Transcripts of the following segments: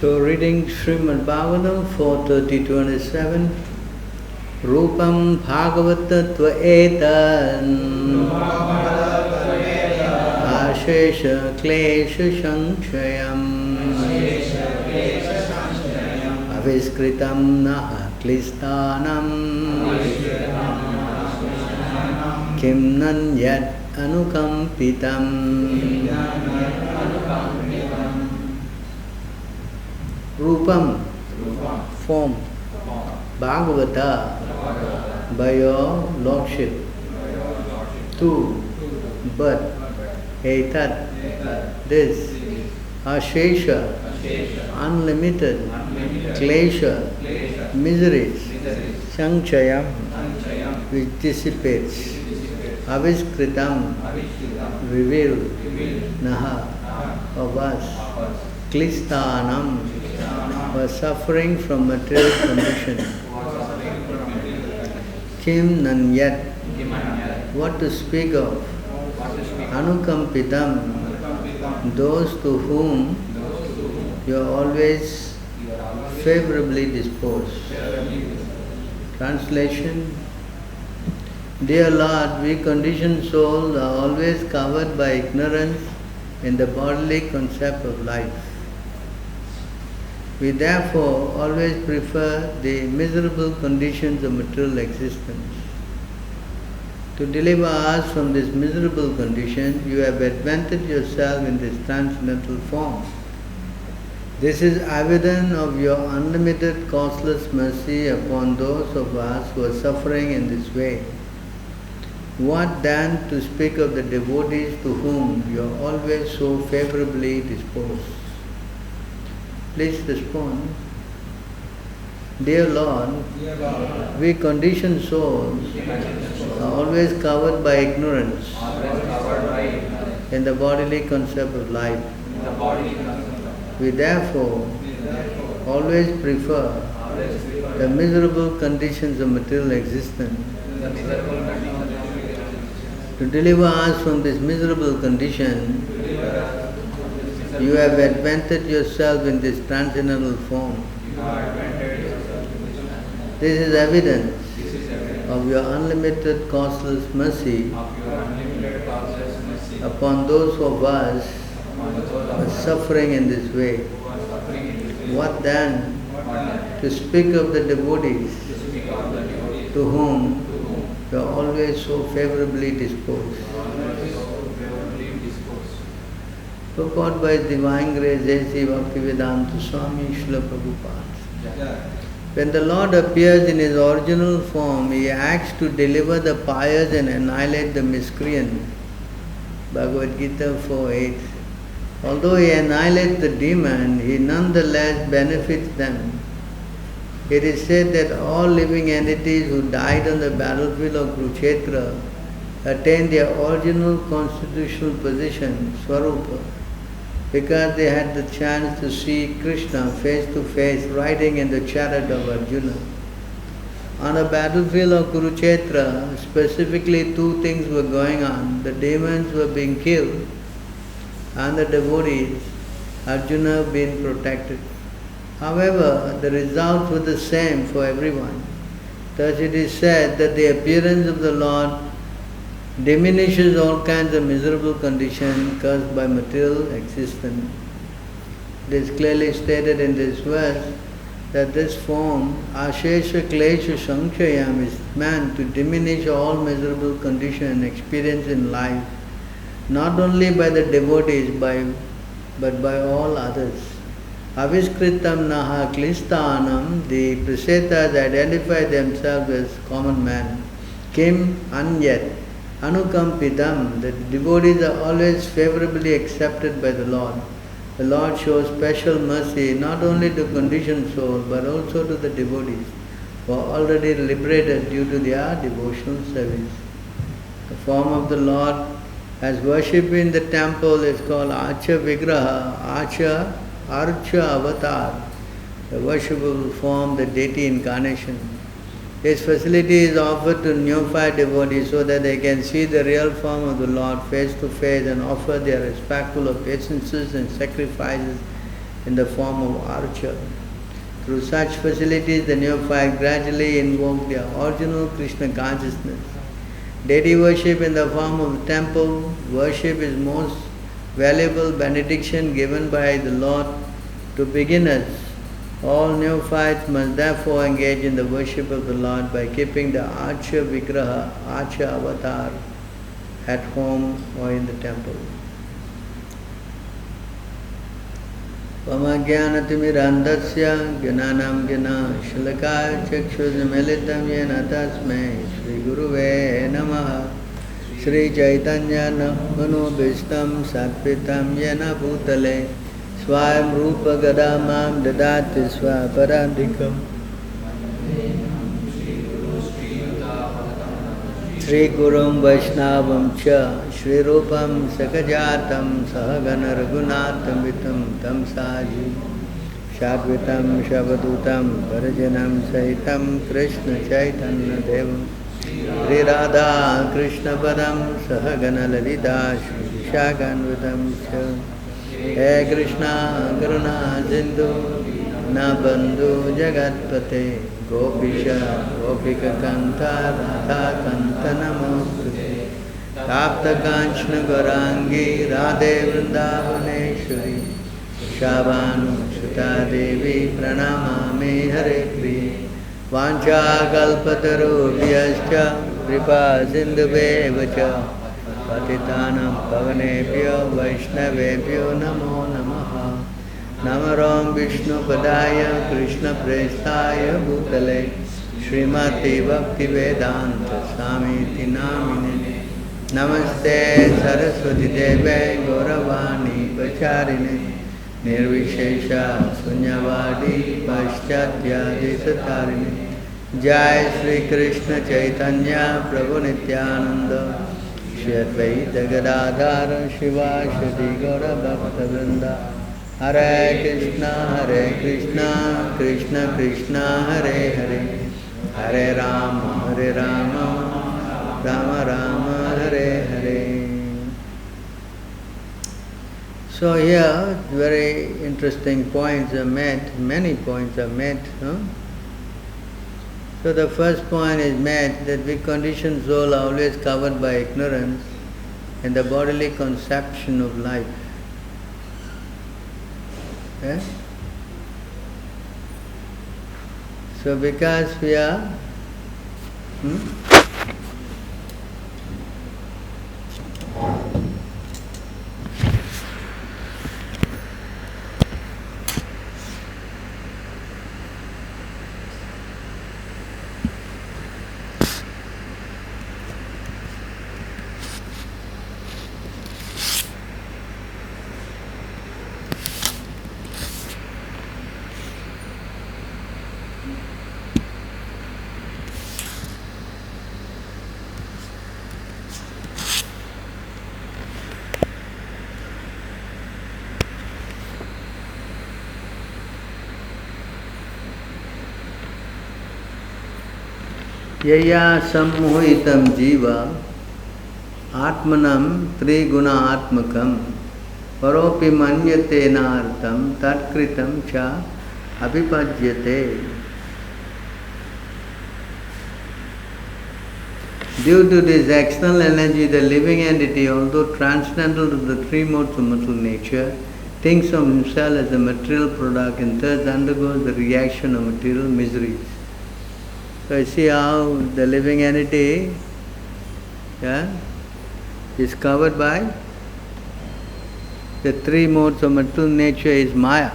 So reading Srimad Bhagavatam 4:30-27. Rupam Bhagavata Tva Etan Ashesha Klesha Sanchayam Aviskritam Naha Klistanam Kim Nanyat Anukampitam. Rupam, form, Bhagavata, by your Lordship. Tu, but, etat, this, ashesha, unlimited, klesha, miseries, sanchayam, which dissipates, aviskritam, revealed, naha, of us, klistanam, was suffering from material condition. Kim nanyat, what to speak of? Anukampitam, those to whom you are always favorably disposed. Translation: Dear Lord, we conditioned souls are always covered by ignorance in the bodily concept of life. We therefore always prefer the miserable conditions of material existence. To deliver us from this miserable condition, you have advented yourself in this transcendental form. This is evidence of your unlimited causeless mercy upon those of us who are suffering in this way. What then to speak of the devotees to whom you are always so favorably disposed? Please respond. Dear Lord, we conditioned souls are always covered by ignorance in the bodily concept of life. We therefore always prefer the miserable conditions of material existence. To deliver us from this miserable condition, you have advented yourself in this transcendental form. This is evidence of your unlimited causeless mercy upon those of us who are suffering in this way. What then to speak of the devotees to whom you are always so favorably disposed? Purport by Divine Grace A.C. Bhaktivedanta Swami Srila Prabhupada. When the Lord appears in His original form, He acts to deliver the pious and annihilate the miscreant. Bhagavad Gita 4:8. Although He annihilates the demon, He nonetheless benefits them. It is said that all living entities who died on the battlefield of Kurukshetra attained their original constitutional position, Swarupa, because they had the chance to see Krishna face to face riding in the chariot of Arjuna. On the battlefield of Kurukshetra, specifically two things were going on. The demons were being killed and the devotees, Arjuna, being protected. However, the results were the same for everyone. Thus it is said that the appearance of the Lord diminishes all kinds of miserable conditions caused by material existence. It is clearly stated in this verse that this form, Ashesha Klesha Sanchayam, is meant to diminish all miserable conditions experienced in life, not only by the devotees but by all others. Aviskritam Naha Klistanam, the Prasetas identify themselves as common man. Kim Anyat Anukampitam, the devotees are always favorably accepted by the Lord. The Lord shows special mercy not only to conditioned souls but also to the devotees who are already liberated due to their devotional service. The form of the Lord as worshipped in the temple is called Archa Vigraha, Archa Avatar, the worshipable form, the deity incarnation. This facility is offered to neophyte devotees so that they can see the real form of the Lord face to face and offer their respectful obeisances and sacrifices in the form of archer. Through such facilities, the neophyte gradually invoke the original Krishna consciousness. Deity worship in the form of temple worship is most valuable benediction given by the Lord to beginners. All neophytes must therefore engage in the worship of the Lord by keeping the Archa Vigraha, Archa avatar at home or in the temple. Pamagyanatimidandasya Gyananam Gyana Shalakaya Chakshusmilitam Yena Tasmai Shri Guruve Namaha Shri Chaitanya Mano Bhishtam Satpitam Yena Bhutale Swayam Rupa Gadamam Dadati Swaparandikam Shri Gurum Vaishnavam Cha Shri Rupam Sakajatam Sahagana Raghunatam Vitam Tam Saji Shadvitam Shavadutam Parajanam Sahitam Krishna Chaitanya Devam Shri Radha Krishna Padam Sahagana Lalita Shri Shaganvitam Cha He Krishna Karuna Sindhu Na Bandhu Jagatpate Gopisha Gopika Kanta Radha Kanta Namostute Tapta Kanchana Gaurangi Radhe Vrindavaneshwari Shavanu Shuta Devi Pranamami Hare Priye Vancha Kalpatarubhyascha Kripa Sindhuvevacha Patitanam Pavanebhyo Vaishnavebhyo Namo Namaha Namaram Vishnu Padaya Krishna Prestaya Bhutale Srimati Bhakti Vedanta Swami Namine Namaste Saraswati Deve Gauravani Pacharine Nirvishesha Sunyavadi Paschatya Desatarine Jai Sri Krishna Chaitanya Prabhu Nityananda Shri Advaita Gadadhara Shivashati Gaura Bhakta Vrinda Hare Krishna, Krishna Krishna, Hare Hare, Hare Rama, Rama Rama, Hare Hare. So here, very interesting points are met, many points are met. So the first point is met that we conditioned soul are always covered by ignorance and the bodily conception of life. Yeah? So because we are Yaya sammohitam jiva atmanam triguna atmakam paropi manyate nartam tatkritam cha abhipajyate. Due to this external energy, the living entity, although transcendental to the three modes of material nature, thinks of himself as a material product and thus undergoes the reaction of material miseries. So you see how the living entity is covered by the three modes of material nature is Maya.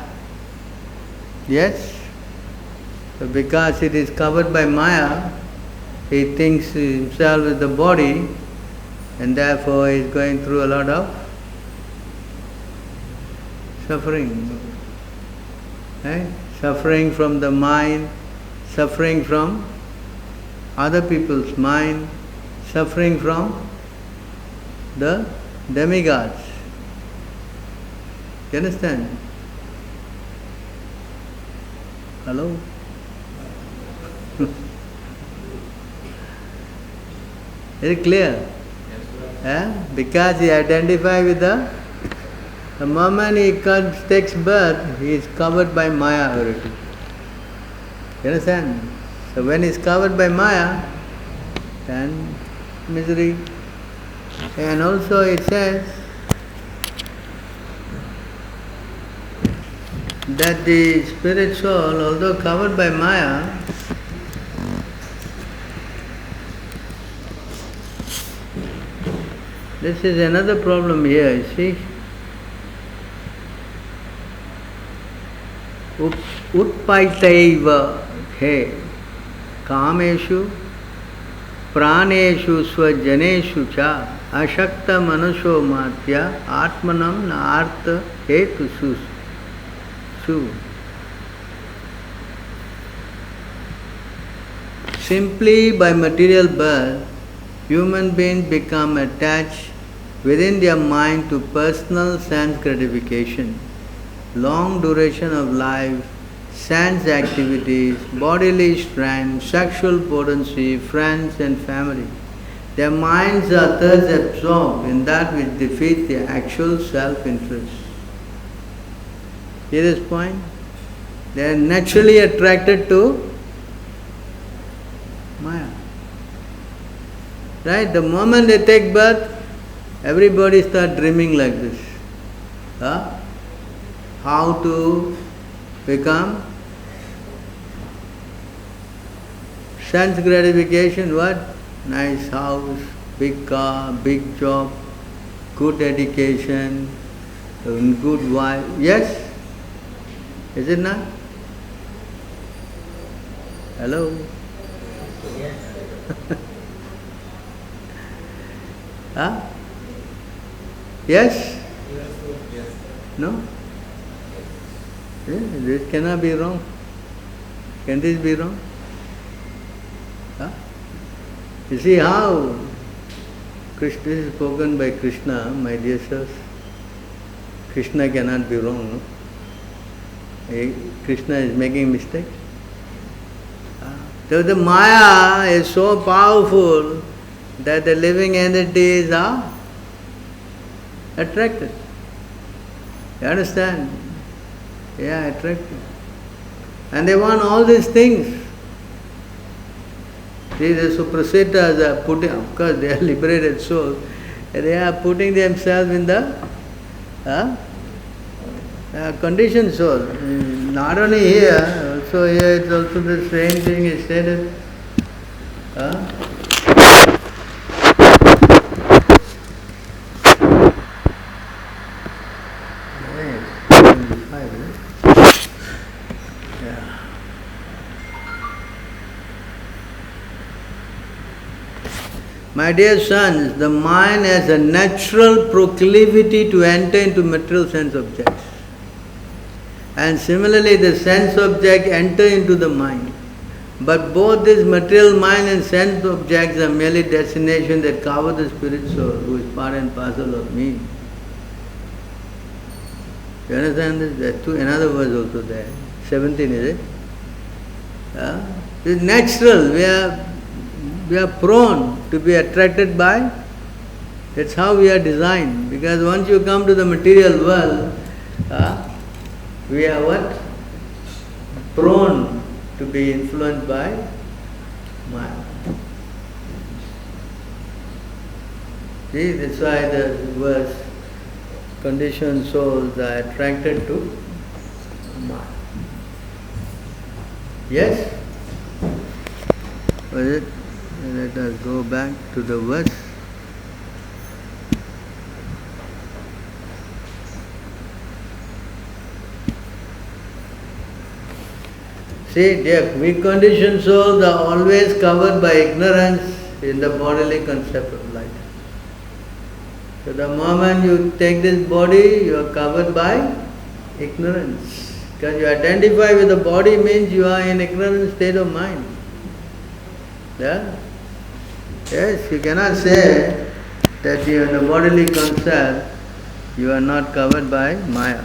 Yes? So because it is covered by Maya, he thinks himself as the body and therefore he is going through a lot of suffering. Right? Suffering from the mind, suffering from other people's mind, suffering from the demigods. You understand? Hello? Is it clear? Because he identifies with the The moment he takes birth, he is covered by Maya already. You understand? So when he is covered by Maya, then misery. And also it says that the spirit soul, although covered by Maya, this is another problem here, you see. Utpaitaiva he kameshu praneshu swajaneshu cha ashakta manusho matya atmanam nartha hetu su. Simply by material birth, human beings become attached within their mind to personal sense gratification, long duration of life, sense activities, bodily strength, sexual potency, friends and family. Their minds are thus absorbed in that which defeats their actual self-interest. See this point? They are naturally attracted to Maya. Right? The moment they take birth, everybody starts dreaming like this. How to become sense gratification, what? Nice house, big car, big job, good education, good wife. Yes? Is it not? Hello? Yes. Yes? Yes. No? This cannot be wrong. Can this be wrong? You see how Krishna is spoken by Krishna, my dear sirs. Krishna cannot be wrong, no? Krishna is making mistake. So the Maya is so powerful that the living entities are attracted. You understand? Yeah, attracted. And they want all these things. See, the Suprasiddhas are putting, of course they are liberated souls, they are putting themselves in the conditioned soul. Not only here, also here it's also the same thing is stated. My dear sons, the mind has a natural proclivity to enter into material sense objects. And similarly, the sense object enter into the mind. But both this material mind and sense objects are merely destinations that cover the spirit soul, who is part and parcel of me. You understand this? There are two, another verse also there. 17, is it? It's natural. We are prone to be attracted by. That's how we are designed. Because once you come to the material world, we are what? Prone to be influenced by Maya. See, that's why the verse, conditioned souls are attracted to Maya. Yes? Was it? Let us go back to the verse. See, dear, weak conditioned souls are always covered by ignorance in the bodily concept of life. So the moment you take this body, you are covered by ignorance. Because you identify with the body means you are in ignorant state of mind. Yeah? Yes, you cannot say that you in the bodily concept you are not covered by Maya.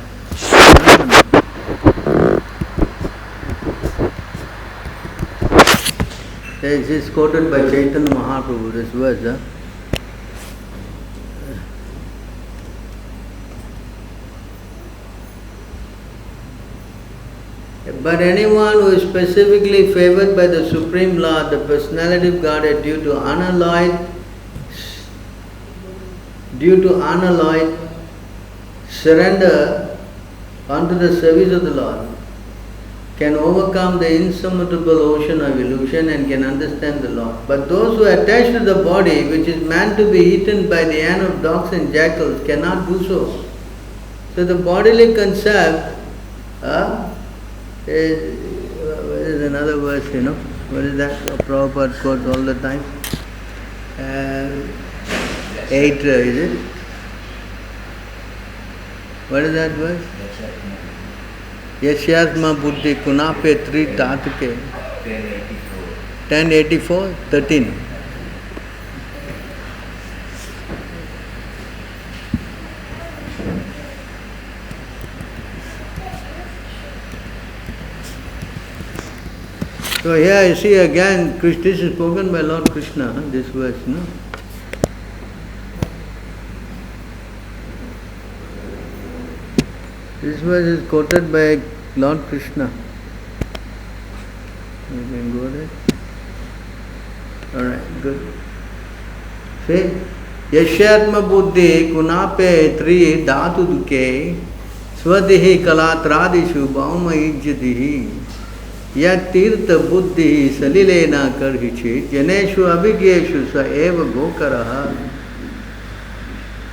This is quoted by Chaitanya Mahaprabhu, this verse. But anyone who is specifically favored by the Supreme Lord, the personality of Godhead, due to unalloyed surrender unto the service of the Lord, can overcome the insurmountable ocean of illusion and can understand the Lord. But those who are attached to the body, which is meant to be eaten by the hand of dogs and jackals, cannot do so. So the bodily concept is another verse, what is that Prabhupada quotes all the time? 8, is it? What is that verse? Yashyatma buddhi kunape tri tatuke. 1084, 13. So here you see again, this is spoken by Lord Krishna, this verse, This verse is quoted by Lord Krishna. You can go there. Alright, good. See? Yashyatma buddhi kunape tri dhatu duke svadihi kalatradishu bhauma ijjatihi yat tirtha buddhi salilena karhichi janeshu abhigyeshu sa eva gokaraha.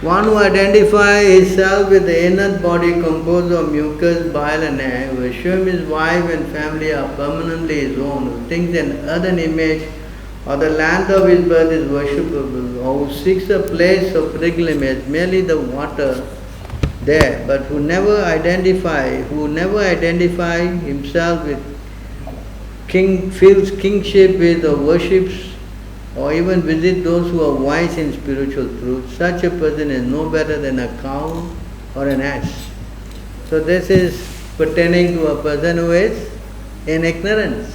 One who identifies himself with the inner body composed of mucus, bile and air, who assumes his wife and family are permanently his own, who thinks an earthen image or the land of his birth is worshipable, or who seeks a place of pilgrimage, merely the water there, but who never identify himself with feels kingship with or worships or even visit those who are wise in spiritual truth, such a person is no better than a cow or an ass. So this is pertaining to a person who is in ignorance.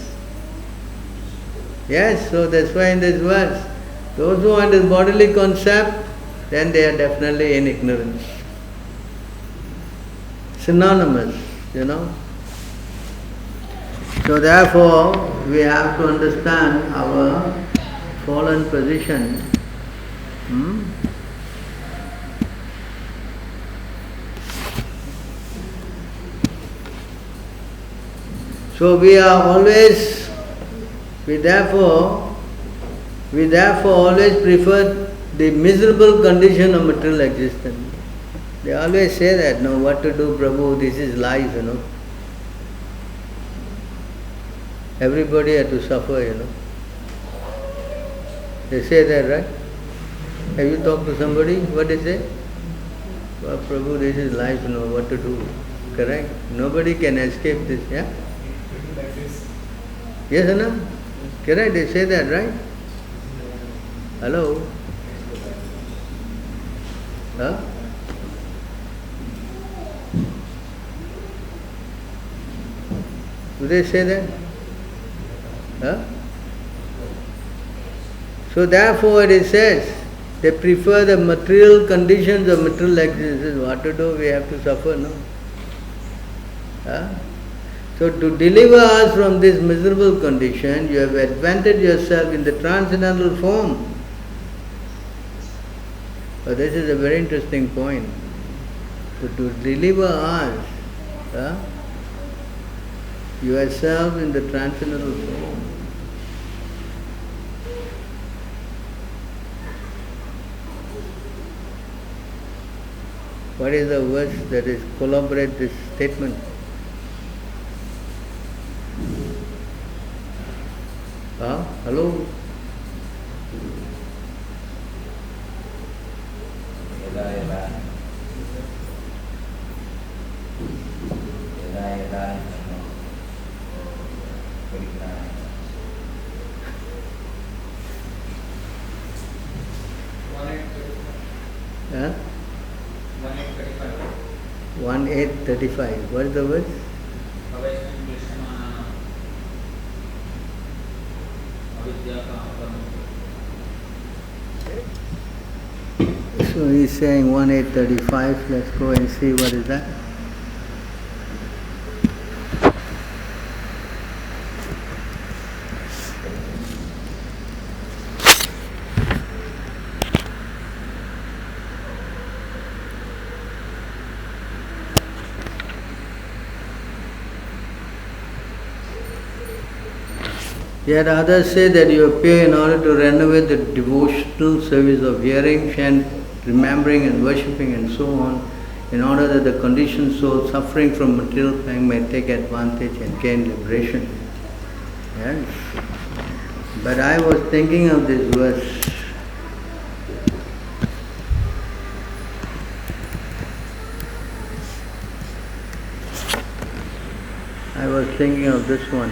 Yes, so that's why in this verse, those who want this bodily concept, then they are definitely in ignorance. Synonymous, So therefore, we have to understand our fallen position. So we therefore always prefer the miserable condition of material existence. They always say that, no, what to do, Prabhu, this is life, Everybody had to suffer, They say that, right? Have you talked to somebody? What they say? Well, Prabhu, this is life, what to do. Correct? Nobody can escape this, yeah? Yes or no? Correct, they say that, right? Hello? Huh? Do they say that? Huh? So therefore it says, they prefer the material conditions of material existence. What to do? We have to suffer, no? Huh? So to deliver us from this miserable condition, you have advented yourself in the transcendental form. But this is a very interesting point. So to deliver us, yourself in the transcendental form. What is the verse that is corroborate this statement? Hello? Huh? 1:8:35. What is the verse? So he's saying 1:8:35. Let's go and see what is that. Yet others say that you appear in order to renovate the devotional service of hearing, chant, remembering and worshipping and so on, in order that the conditioned soul suffering from material pain may take advantage and gain liberation. Yes. But I was thinking of this verse. I was thinking of this one.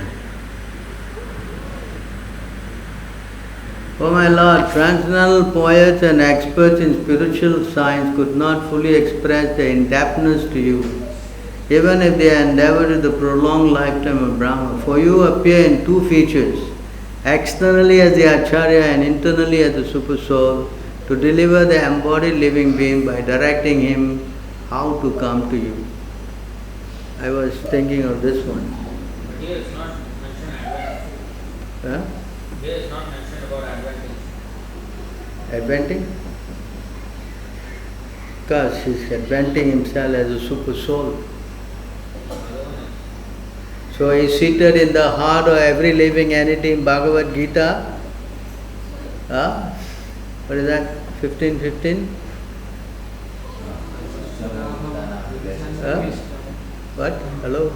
O my Lord, transcendental poets and experts in spiritual science could not fully express their indebtedness to you, even if they endeavored the prolonged lifetime of Brahma. For you appear in two features, externally as the Acharya and internally as the Super Soul, to deliver the embodied living being by directing him how to come to you. I was thinking of this one. But here it's not mentioned advent. Huh? Here it's not mentioned about adventing. Adventing? Because he's adventing himself as a super soul. So he's seated in the heart of every living entity in Bhagavad Gita. What is that? 15:15? What? Hello?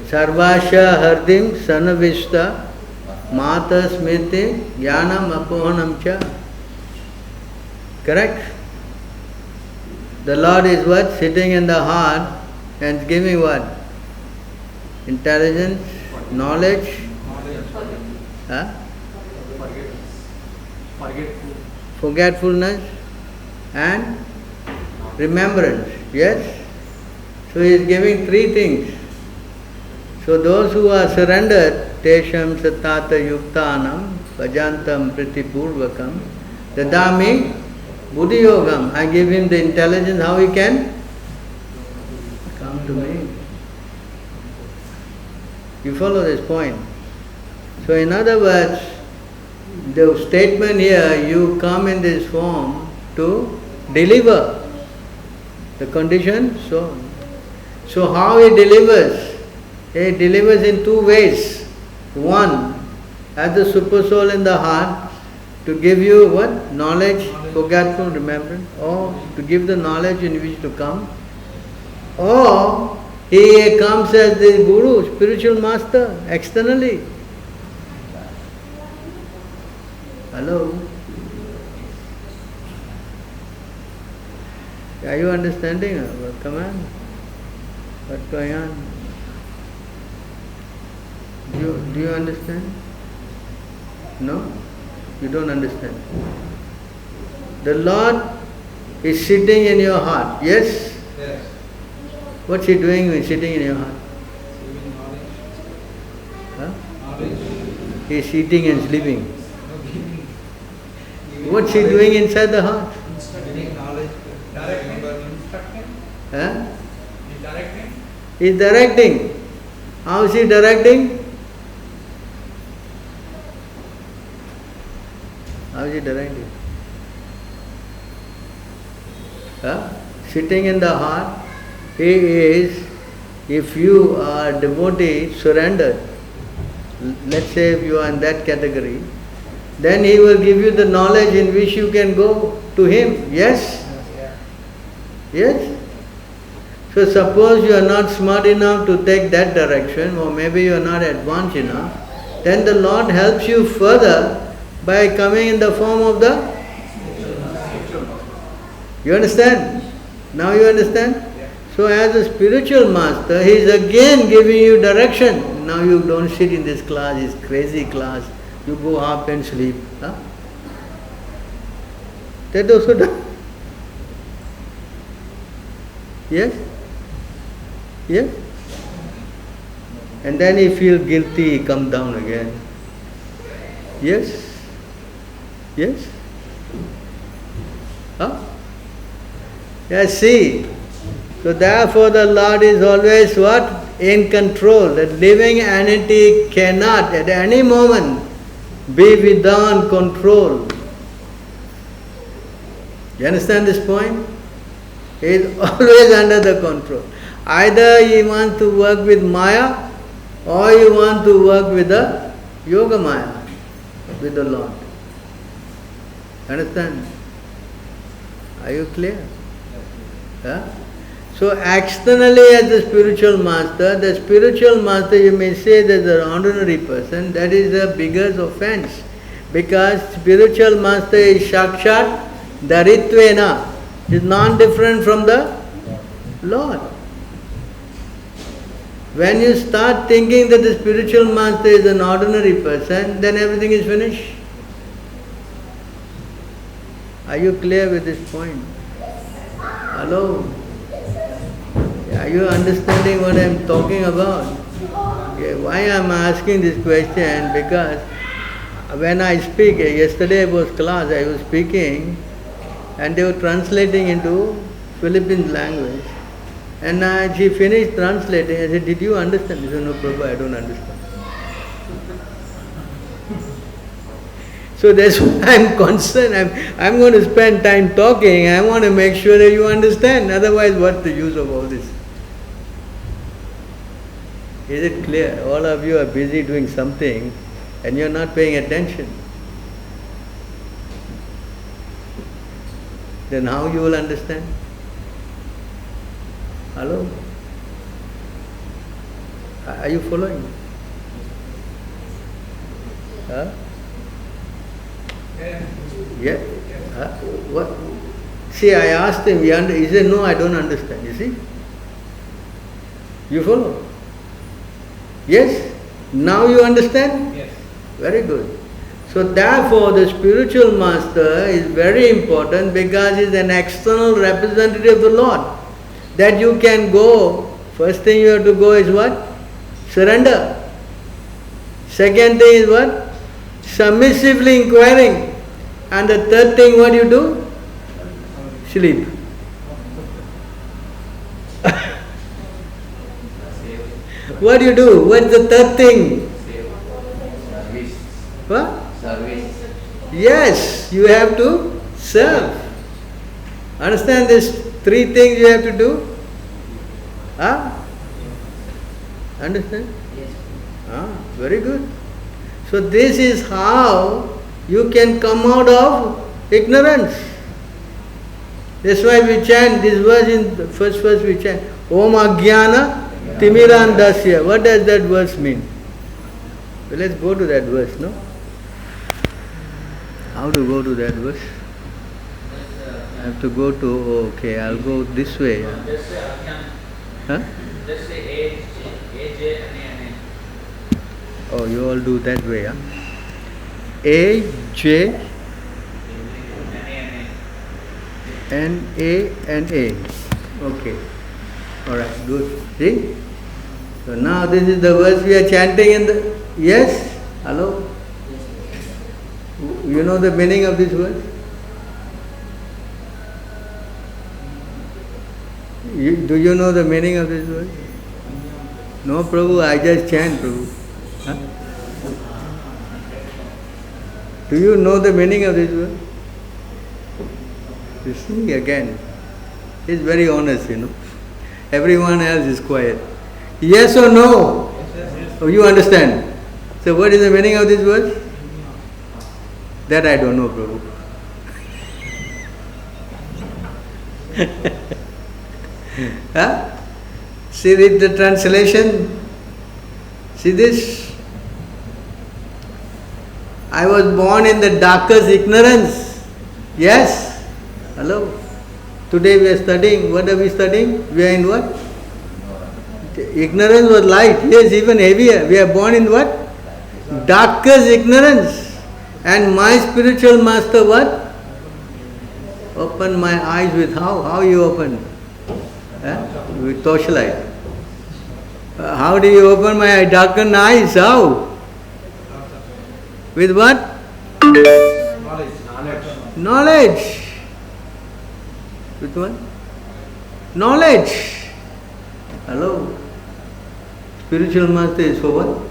Sarvasya hardim sanavishta mata smriti jnanam apohanam cha. Correct? The Lord is what? Sitting in the heart and giving what? Intelligence, knowledge, forgetfulness and remembrance. Yes? So he is giving three things. So those who are surrendered, tesham satata yuktanam vajantam pritipurvakam dadami buddhi yogam. I give him the intelligence how he can come to me. You follow this point? So in other words, the statement here, you come in this form to deliver the condition. So how he delivers? He delivers in two ways. One, as the super soul in the heart, to give you what? Knowledge, forgetful, remembrance, or to give the knowledge in which to come. Or he comes as the guru, spiritual master, externally. Hello? Are you understanding? Come on. What's going on? Do you understand? No? You don't understand. The Lord is sitting in your heart. Yes? Yes. What's he doing when sitting in your heart? Giving knowledge. Huh? Knowledge. He is eating and sleeping. No, giving What's he doing inside the heart? Giving knowledge. Directing. Instructing. Huh? He's directing. He is directing. How is he directing? How is he directing? Huh? Sitting in the heart, he is, if you are devotee, surrendered, let's say if you are in that category, then he will give you the knowledge in which you can go to him. Yes? Yes? So suppose you are not smart enough to take that direction, or maybe you are not advanced enough, then the Lord helps you further by coming in the form of the... You understand? Now you understand? So as a spiritual master, he is again giving you direction. Now you don't sit in this class, this crazy class. You go up and sleep. Huh? That also done. Yes? Yes? And then he feels guilty, he comes down again. Yes? Yes? Huh? Yes, see. So therefore the Lord is always what? In control. The living entity cannot at any moment be without control. You understand this point? He is always under the control. Either he wants to work with Maya or you want to work with the Yoga Maya, with the Lord. Understand? Are you clear? Huh? So externally as the spiritual master you may say that the ordinary person, that is the biggest offense. Because spiritual master is Sakshat Daritvena, is non-different from the Lord. When you start thinking that the spiritual master is an ordinary person, then everything is finished. Are you clear with this point? Hello? Are you understanding what I am talking about? Okay, why I am asking this question? Because when I speak, yesterday was class, I was speaking and they were translating into Philippine language. And she finished translating. I said, did you understand? She said, no, Prabhu, I don't understand. So that's why I'm concerned. I'm going to spend time talking. I want to make sure that you understand. Otherwise, what's the use of all this? Is it clear? All of you are busy doing something and you're not paying attention. Then how you will understand? Hello? Are you following? Huh? Yeah? Huh? What? See, I asked him, he said, no, I don't understand. You see? You follow? Yes? Now you understand? Yes. Very good. So therefore the spiritual master is very important because he is an external representative of the Lord. That you can go, first thing you have to go is what? Surrender. Second thing is what? Submissively inquiring. And the third thing what you do? Sleep. What do you do? What's the third thing? Service. What? Service. Yes, you have to serve. Understand this? Three things you have to do? Huh? Understand? Yes. Very good. So this is how you can come out of ignorance. That's why we chant this verse in the first verse we chant Om Ajnana Timirandasya. What does that verse mean? Well, let's go to that verse, no? How to go to that verse? I have to go to, okay, I'll go this way. Yeah. Just say Ajnana. Huh? Just say A, N, Oh, you all do that way, huh? A, J, N, A, and A. Okay. Alright, good. See? So now this is the verse we are chanting in the... Yes? Hello? You know the meaning of this verse? Do you know the meaning of this verse? No, Prabhu, I just chant, Prabhu. Huh? Do you know the meaning of this verse? You see again. He's very honest, you know. Everyone else is quiet. Yes or no? Yes. Oh, you understand? So what is the meaning of this verse? That I don't know, Prabhu. Huh? See, read the translation. See this? I was born in the darkest ignorance. Yes? Hello? Today we are studying. What are we studying? We are in what? Ignorance was light. Yes, even heavier. We are born in what? Darkest ignorance. And my spiritual master what? Open my eyes with how? How you open? With torchlight. How do you open my darkened eyes? How? With what? Knowledge. Knowledge. With what? Knowledge. Hello. Spiritual master is for what?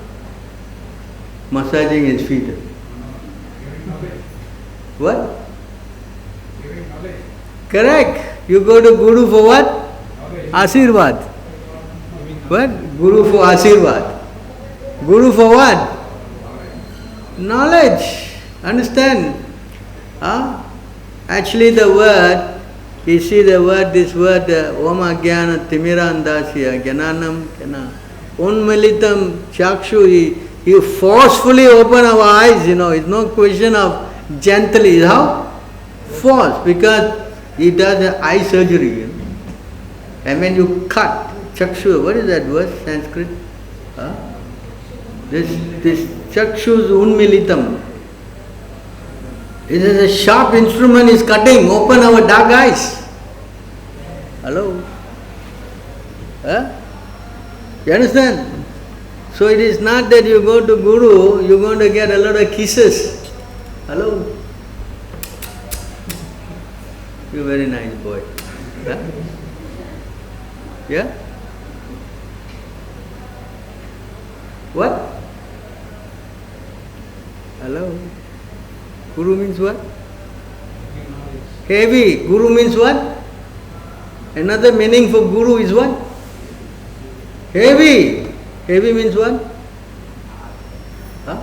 Massaging his feet. What? Giving knowledge. Correct. You go to Guru for what? Knowledge. Asirvad. What? Guru for Asirvad. Guru for what? Knowledge. Understand? Huh? Actually the word, you see the word, this word, Om Agyana Timirandasya, Gyananam, Unmilitam Chakshu, he forcefully open our eyes, it's no question of gently. How? Force, because he does an eye surgery, And when you cut, Chakshu, what is that word, Sanskrit? Huh? This Chakshu is Unmilitam. It is a sharp instrument is cutting, open our dark eyes. Hello? Huh? You understand? So it is not that you go to Guru, you're going to get a lot of kisses. Hello? You're a very nice boy. Huh? Yeah? What? Hello? Guru means what? Heavy. Guru means what? Another meaning for Guru is what? Heavy. Heavy means what? Huh?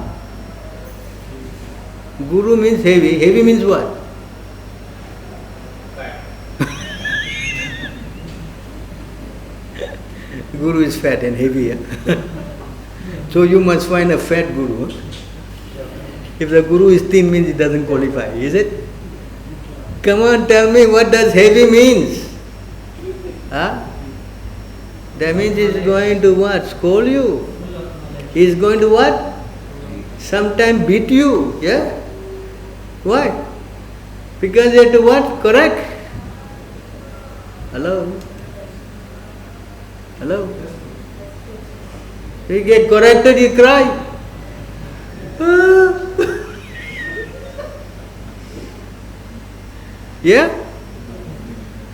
Guru means heavy. Heavy means what? Guru is fat and heavy. So you must find a fat Guru. If the Guru is thin, means it doesn't qualify, is it? Come on, tell me what does heavy means? Huh? That means he is going to what? Scold you. He is going to what? Sometime beat you. Yeah? Why? Because you have to what? Correct. Hello? Hello? You get corrected, you cry. Yeah?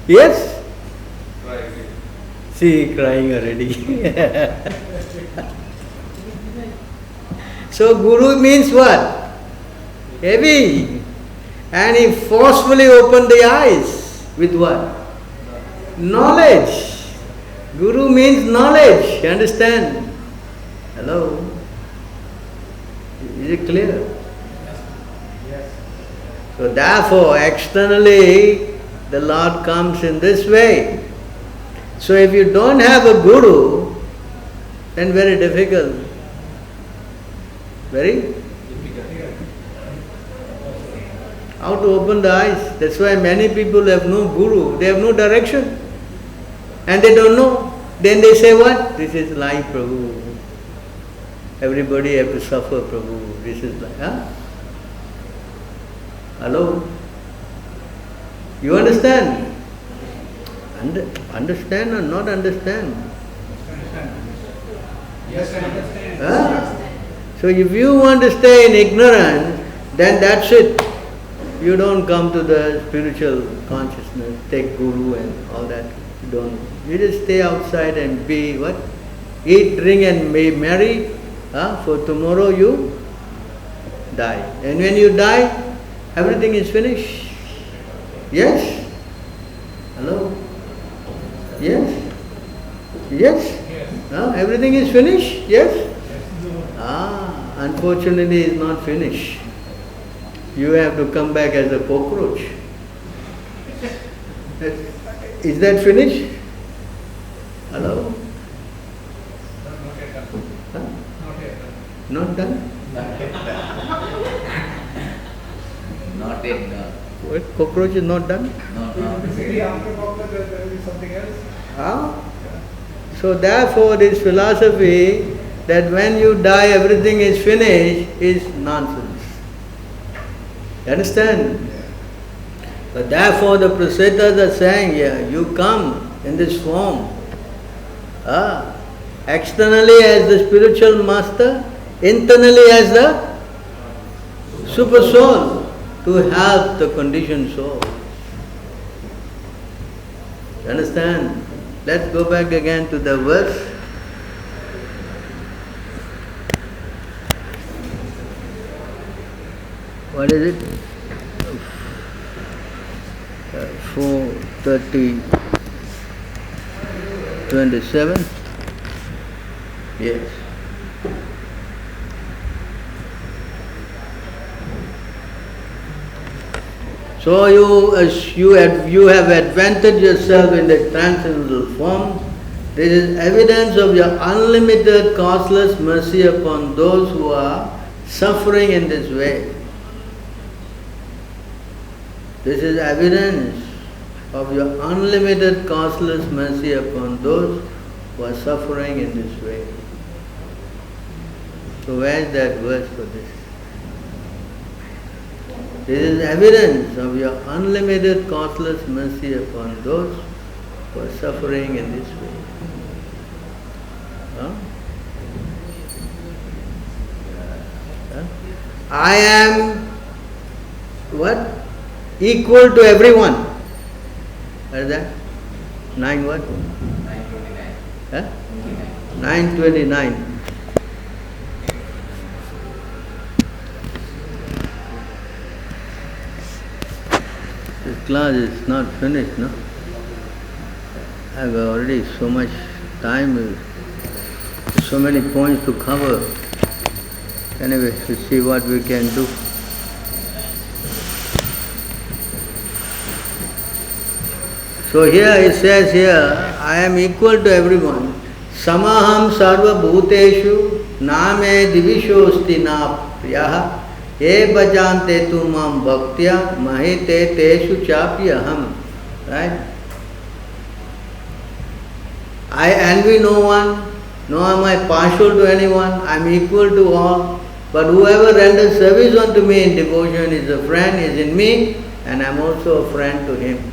Yes? See, crying already. So Guru means what? Heavy. And he forcefully opened the eyes with what? Knowledge. Guru means knowledge. You understand? Hello? Is it clear? Yes. So therefore, externally, the Lord comes in this way. So if you don't have a Guru, then very difficult. Very? How to open the eyes? That's why many people have no Guru, they have no direction. And they don't know. Then they say what? This is life, Prabhu. Everybody have to suffer, Prabhu. This is life. Huh? Hello? You understand? Understand or not understand? Yes, I understand. Huh? So if you want to stay in ignorance, then that's it. You don't come to the spiritual consciousness, take Guru and all that. You don't. You just stay outside and be what? Eat, drink and be merry. For tomorrow you die. And when you die, everything is finished. Yes? Hello? Yes? Yes? Everything is finished? Yes? Unfortunately it's not finished. You have to come back as a cockroach. Is that finished? Hello? Huh? Not done? Not yet done. What? Cockroach is not done? Maybe after cockroach there will be something else. So therefore this philosophy that when you die everything is finished is nonsense. You understand? But therefore the Prasetas are saying, you come in this form. Externally as the spiritual master, internally as the super soul to help the conditioned soul. You understand? Let's go back again to the verse. What is it? 4:30, 27. Yes. So you have advented yourself in the transcendental form. This is evidence of your unlimited causeless mercy upon those who are suffering in this way. This is evidence of your unlimited causeless mercy upon those who are suffering in this way. So where is that verse for this? This is evidence of your unlimited causeless mercy upon those who are suffering in this way. Huh? Huh? I am what? Equal to everyone. What is that? 9 what? 929. Huh? 929. This class is not finished, no? I have already so much time, so many points to cover. Anyway, to see what we can do. So here it says here, I am equal to everyone. Samaham sarva bhuteshu name divishosti na priyaha e bhajante tu mam bhaktya mahite teshu chapyaham. Right? I envy no one, nor am I partial to anyone, I am equal to all. But whoever renders service unto me in devotion is a friend, is in me, and I am also a friend to him.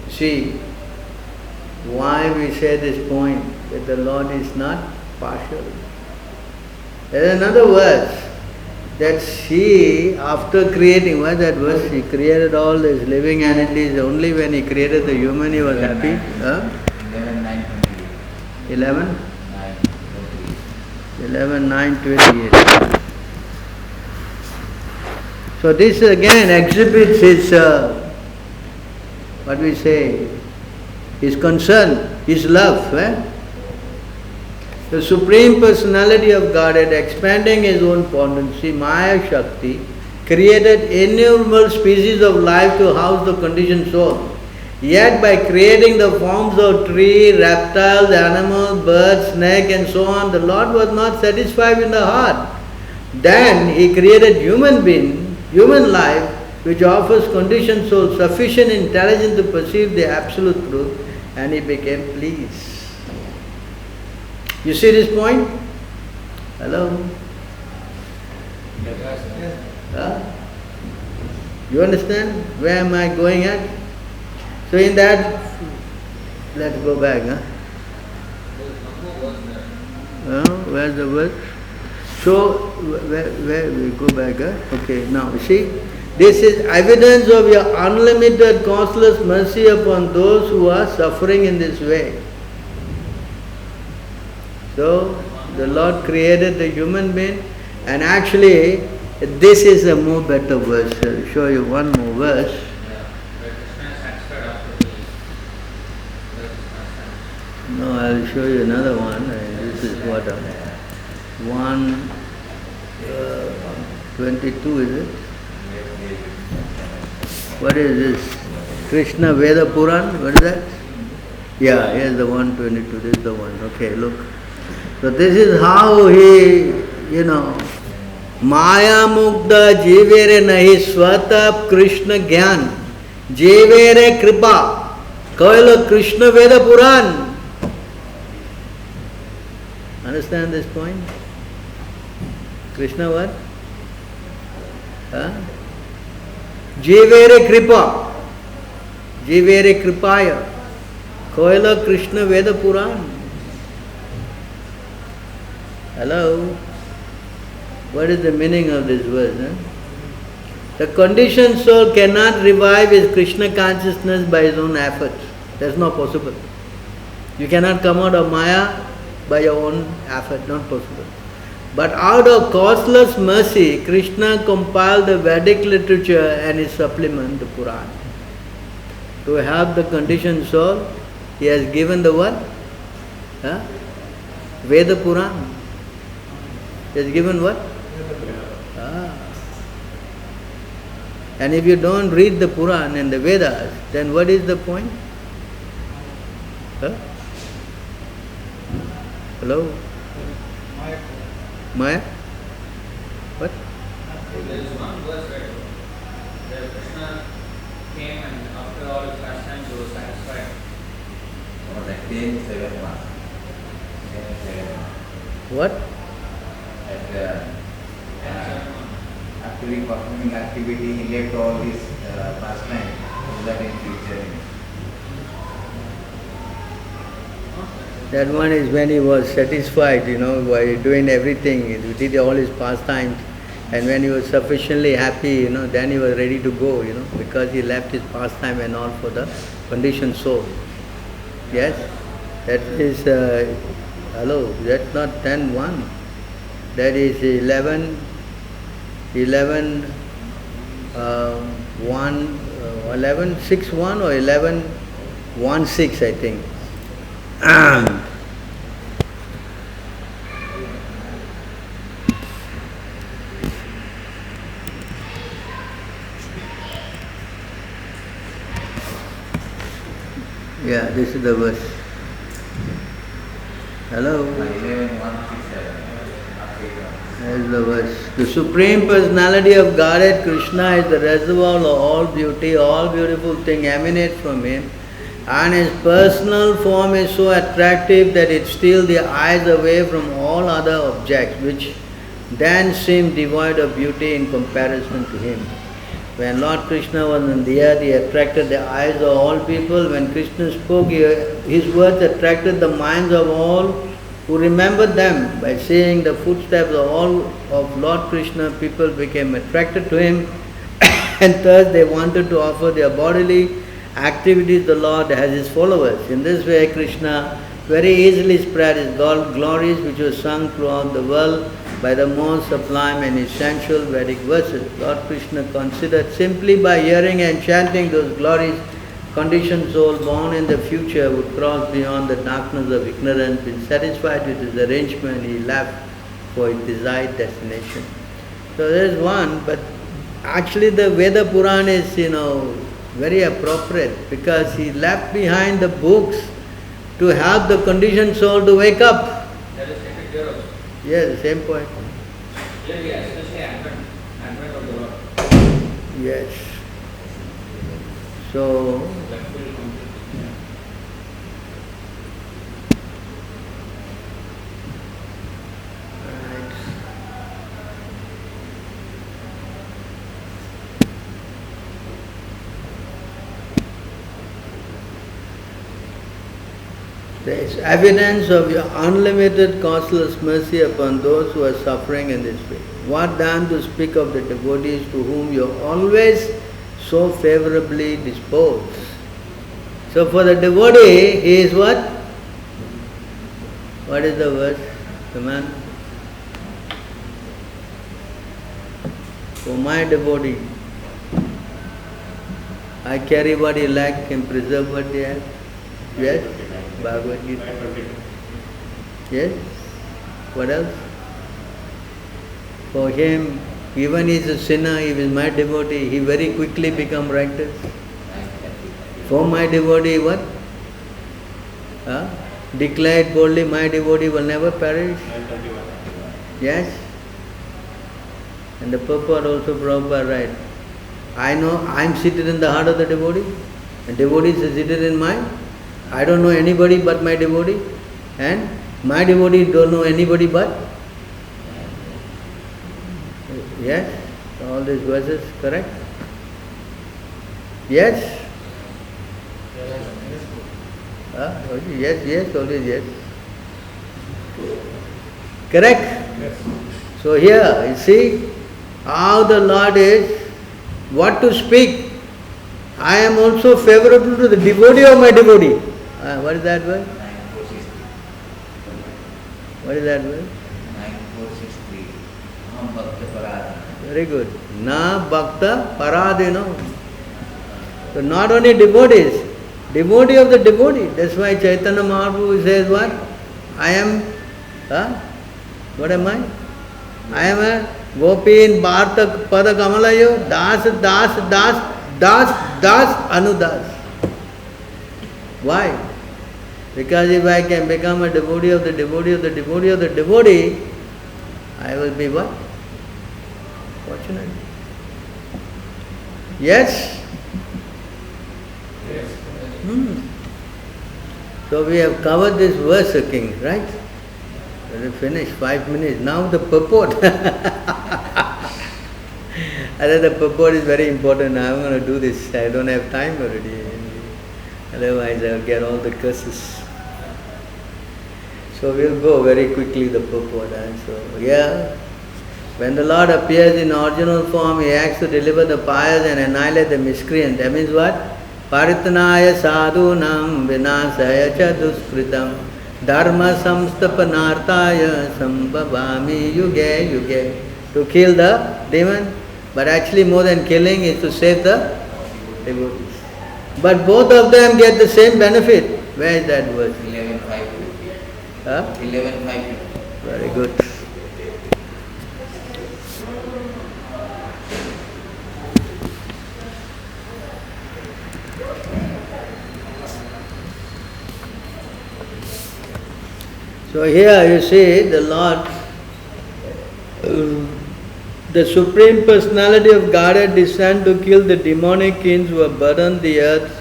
See, why we say this point, that the Lord is not partial. There is another verse, that He, after creating, what is that verse? He created all these living entities, only when He created the human He was happy. 11? 11:9:28. So this again exhibits His, what we say, His concern, His love. The Supreme Personality of Godhead, expanding His own potency, Maya Shakti, created innumerable species of life to house the conditioned soul. Yet by creating the forms of tree, reptiles, animals, birds, snake and so on, the Lord was not satisfied in the heart. Then He created human life, which offers conditioned soul sufficient intelligence to perceive the absolute truth, and He became pleased. You see this point? Hello? Huh? You understand? Where am I going at? So in that, let's go back. Where's the verse? So, where we go back? Okay, now see, this is evidence of your unlimited causeless mercy upon those who are suffering in this way. So, the Lord created the human being, and actually, this is a more better verse. I'll show you one more verse. No, I'll show you another one. This is what 1:22 is it? What is this? Krishna Veda Puran? What is that? Yeah, here's the 1:22. This is the one. Okay, look. So this is how he, Maya Mukta Jivere Nahi Swata Krishna Gyan Jivere Kripa Kaila Krishna Veda Puran. Understand this point? Krishna what? Jivere Kripa Jivere Kripaya Kaila Krishna Veda Puran. Hello? What is the meaning of this verse? The conditioned soul cannot revive his Krishna consciousness by his own efforts. That's not possible. You cannot come out of Maya by your own effort, not possible. But out of causeless mercy, Krishna compiled the Vedic literature and his supplement, the Puran. To help the conditioned soul, he has given the what? Veda Puran. He has given what? And if you don't read the Puran and the Vedas, then what is the point? Huh? Hello? Maya? What? There is one verse where Krishna came and after all his pastimes he was satisfied. Oh, that came 7 months. What? After performing activity, he left all his pastime so that in future. That one is when he was satisfied, by doing everything. He did all his pastimes. And when he was sufficiently happy, then he was ready to go, because he left his pastime and all for the conditioned soul. Yes? That is, hello, that's not 10:1. That is 11, 11:6:1 or 11:1:6, I think. Yeah, this is the verse. Hello? 11:167. There's the verse. The Supreme Personality of Godhead, Krishna, is the reservoir of all beauty. All beautiful things emanate from Him. And His personal form is so attractive that it steals the eyes away from all other objects, which then seem devoid of beauty in comparison to Him. When Lord Krishna was on the earth, He attracted the eyes of all people. When Krishna spoke, His words attracted the minds of all who remembered them. By seeing the footsteps of Lord Krishna, people became attracted to Him and thus they wanted to offer their bodily activities to the Lord as His followers. In this way, Krishna very easily spread His glories, which were sung throughout the world by the most sublime and essential Vedic verses. Lord Krishna considered simply by hearing and chanting those glories, conditioned soul born in the future would cross beyond the darkness of ignorance. Being satisfied with his arrangement, he left for his desired destination. So there is one, but actually the Veda Puran is, very appropriate, because he left behind the books to help the conditioned soul to wake up. That is taken care of. Yes, the same point. Here we especially advent of the Lord. Yes. So, there is evidence of your unlimited causeless mercy upon those who are suffering in this way. What then to speak of the devotees to whom you are always so favorably disposed? So for the devotee, he is what? What is the verse? Come on. For my devotee, I carry what he lack and preserve what he has. Yes? Bhagavad Gita. Yes? What else? For him, even he is a sinner, he is my devotee, he very quickly become righteous. For my devotee, what? Declared boldly, my devotee will never perish. Yes? And the purport also Prabhupada write, I know I am seated in the heart of the devotee, and devotees are seated in mine. I don't know anybody but my devotee, and my devotee don't know anybody but. Yes? All these verses correct? Yes? Yes, always yes. Correct? Yes. So here, you see how the Lord is, what to speak. I am also favorable to the devotee of my devotee. What is that word? 9463. What is that word? 9463. Aham Bhakta Parada. Very good. Na Bhakta Paradino. So not only devotees, devotee of the devotee. That's why Chaitanya Mahaprabhu says what? I am, what am I? I am a Gopin Bharta Pada Kamalayo, Das, Das, Das, Das, Das, Anudas. Why? Because if I can become a devotee of the devotee of the devotee of the devotee, I will be what? Fortunate. Yes? Yes. So we have covered this verse, King, right? We finished 5 minutes. Now the purport. I said the purport is very important. I'm going to do this. I don't have time already. Otherwise I'll get all the curses. So we'll go very quickly the purport. So yeah, when the Lord appears in original form, He acts to deliver the pious and annihilate the miscreant. That means what? Paritanaya sadhunam vinasaya cha duskritam dharma samstapanartaya sambhavami yuge yuge. To kill the demon, but actually more than killing is to save the devotees. But both of them get the same benefit. Where is that verse? 11.5. Huh? 11.5. Very good. So here you see the Lord, the Supreme Personality of Godhead descend to kill the demonic kings who have burdened the earth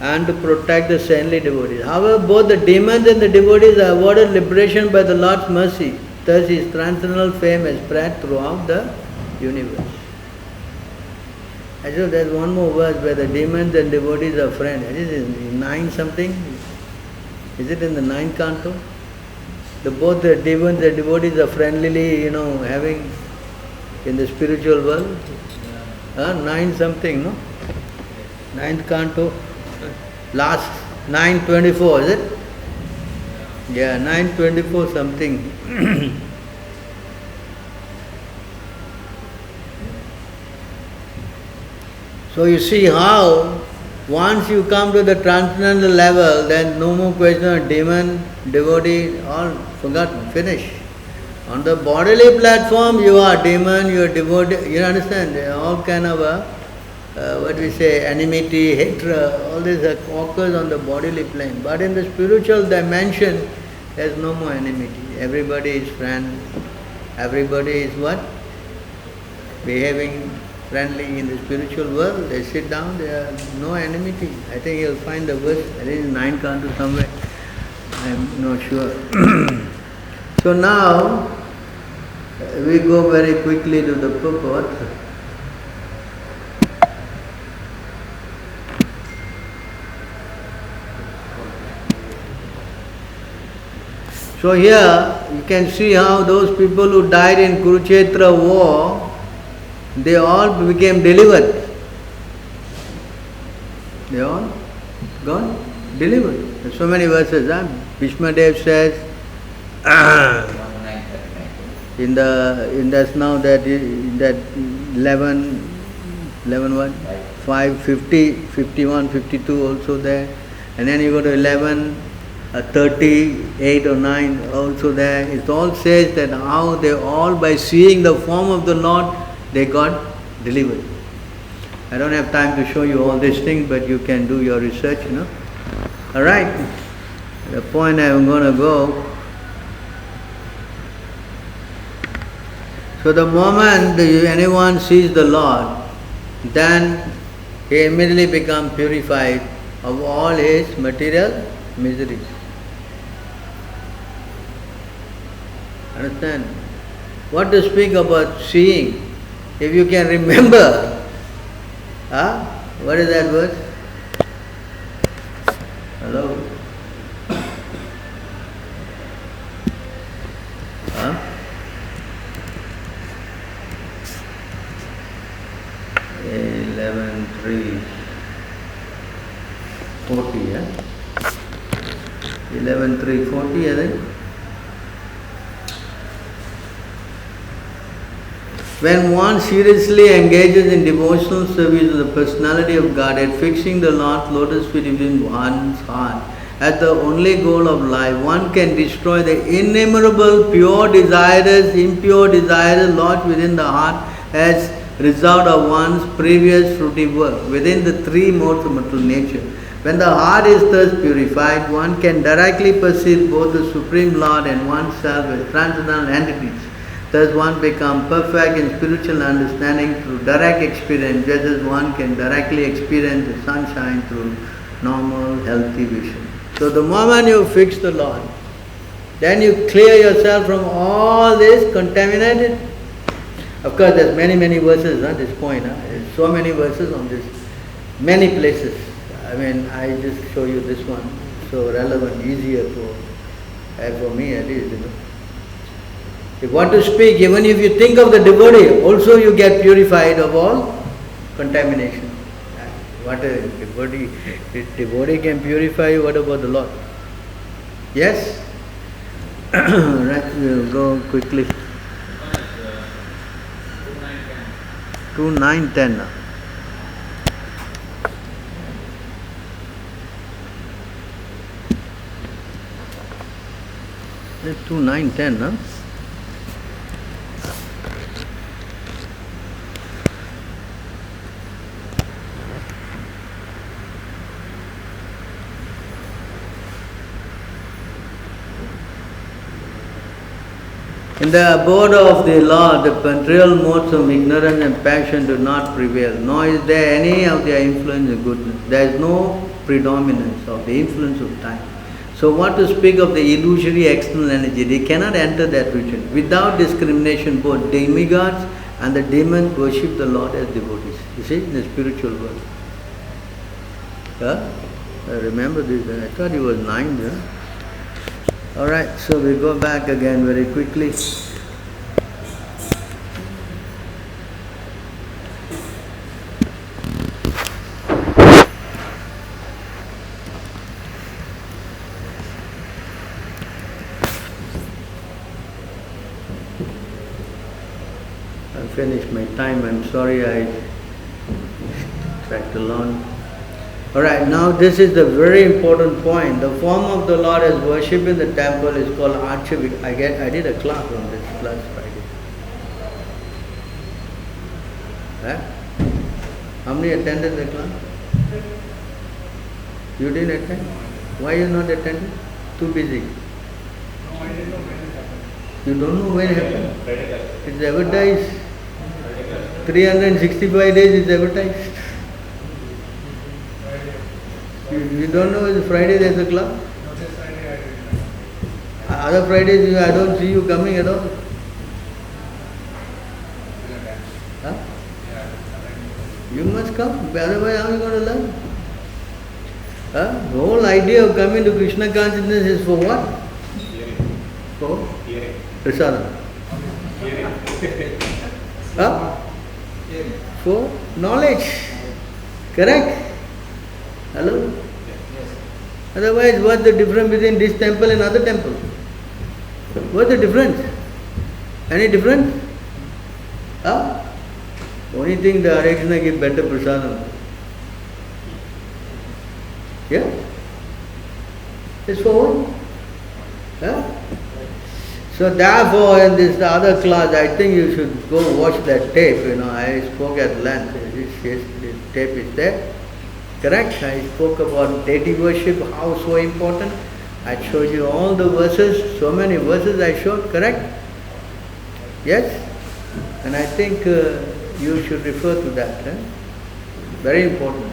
and to protect the saintly devotees. However, both the demons and the devotees are awarded liberation by the Lord's mercy. Thus His transcendental fame has spread throughout the universe. Actually, there's one more verse where the demons and devotees are friends. Is it in 9 something? Is it in the 9th canto? Both the demons and devotees are friendlily, having in the spiritual world. 9 something, no? 9th canto. Last 9:24, is it? Yeah, 9:24 something. So you see how once you come to the transcendental level, then no more question of demon, devotee, all forgotten, finished. On the bodily platform, you are demon, you are devotee, you understand? All kind of enmity, hatred, all this occurs on the bodily plane. But in the spiritual dimension, there's no more enmity. Everybody is friend. Everybody is what? Behaving friendly in the spiritual world. They sit down, there are no enmity. I think you'll find the verse, I think it's 9 canto somewhere. I'm not sure. So now, we go very quickly to the purport. So here, you can see how those people who died in Kurukshetra war, they all became delivered. They all gone delivered. There's so many verses. Bhishma Dev says, in that 11 what? 5, 50, 51, 52 also there. And then you go to 11, 30, 8 or 9 also there. It all says that how they all, by seeing the form of the Lord, they got delivered. I don't have time to show you all these things, but you can do your research, Alright, the point I'm going to go. So the moment anyone sees the Lord, then he immediately becomes purified of all his material miseries. Understand? What to speak about seeing? If you can remember, what is that word? Hello? 11:3, 40, 11:3, 40, I think. When one seriously engages in devotional service of the personality of Godhead, fixing the Lord's lotus feet within one's heart, as the only goal of life, one can destroy the innumerable pure desires, impure desires lodged within the heart as result of one's previous fruity work within the three modes of material nature. When the heart is thus purified, one can directly perceive both the Supreme Lord and oneself as transcendental entities. Thus one becomes perfect in spiritual understanding through direct experience, just as one can directly experience the sunshine through normal, healthy vision. So the moment you fix the Lord, then you clear yourself from all this contaminated. Of course, there's many verses at this point. There's so many verses on this, many places. I mean, I just show you this one, so relevant, easier for me at least. If you want to speak, even if you think of the devotee, also you get purified of all contamination. What a devotee! If devotee can purify you, what about the Lord? Yes? Right, we'll go quickly. 2, 9, 10 now. 2, 9, 10, huh? In the abode of the Lord, the material modes of ignorance and passion do not prevail, nor is there any of their influence in goodness. There is no predominance of the influence of time. So what to speak of the illusory external energy? They cannot enter that region. Without discrimination, both demigods and the demons worship the Lord as devotees. You see, in the spiritual world. I remember this. I thought it was 9. Yeah? Alright, so we go back again very quickly. I finished my time. I'm sorry I dragged along. Alright, now this is the very important point. The form of the Lord as worship in the temple is called Archavik. I did a class on this last Friday. How many attended the class? You didn't attend? Why you not attending? Too busy. No, I didn't know when it happened. You don't know when it happened? It's advertised. 365 days is advertised. You don't know it's Friday there's a class? No, this Friday I didn't know. Other Fridays I don't see you coming at all. Huh? You must come, otherwise how are you going to learn? The whole idea of coming to Krishna consciousness is for what? For? Prasadam. For knowledge. Correct? Hello? Otherwise, what's the difference between this temple and other temples? What's the difference? Any difference? Only thing the Hare Krishna give better prasadam. Yeah? It's for what? So therefore, in this other class, I think you should go watch that tape. I spoke at length. This tape is there. Correct? I spoke about deity worship, how so important. I showed you all the verses, so many verses I showed, correct? Yes? And I think you should refer to that. Very important.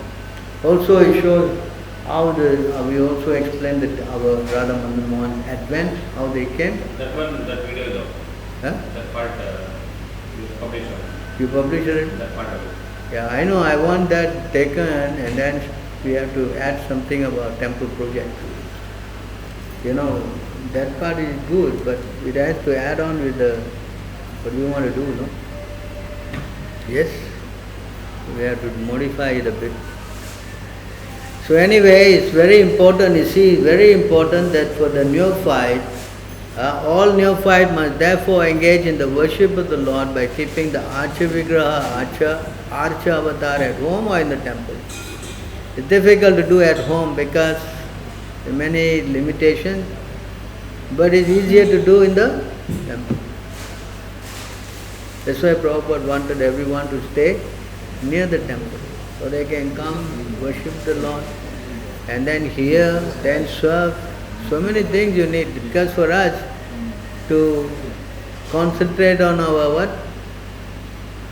Also it shows how we also explained that our Radha Madan Mohan advent, how they came. That video though. That part you published. You published it? That part of it. Yeah, I know. I want that taken, and then we have to add something about temple project. That part is good, but it has to add on with what we want to do, no? Yes? We have to modify it a bit. So anyway, it's very important, very important that for the neophyte, all neophyte must therefore engage in the worship of the Lord by keeping the Archa Vigraha, Archa Avatar at home or in the temple. It's difficult to do at home because There are many limitations, but it's easier to do in the temple. That's why Prabhupada wanted everyone to stay near the temple, so they can come, worship the Lord, and then hear, then serve. So many things you need, because for us to concentrate on our what?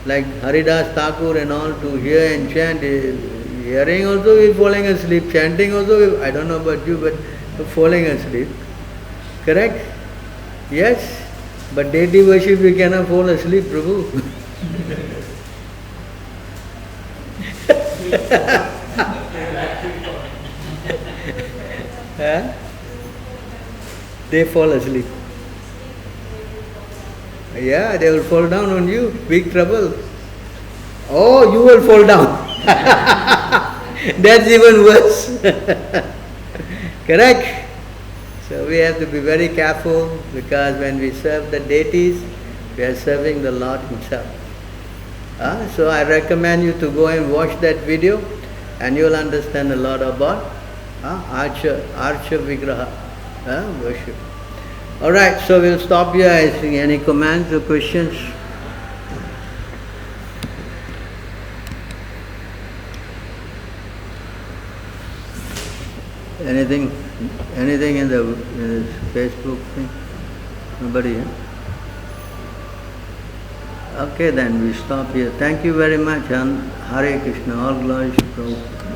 Like Haridas Thakur and all, to hear and chant, hearing also we're falling asleep, chanting also, I don't know about you, but we're falling asleep. Correct? Yes? But deity worship we cannot fall asleep, Prabhu. Huh? They fall asleep. Yeah, they will fall down on you. Big trouble. Oh, you will fall down. That's even worse. Correct? So we have to be very careful, because when we serve the deities, we are serving the Lord Himself. So I recommend you to go and watch that video, and you will understand a lot about Archa Vigraha worship. Alright, so we'll stop here. I think any comments or questions? Anything in the Facebook thing? Nobody, huh? Okay, then we stop here. Thank you very much, and Hare Krishna. All glories to Prabhupada.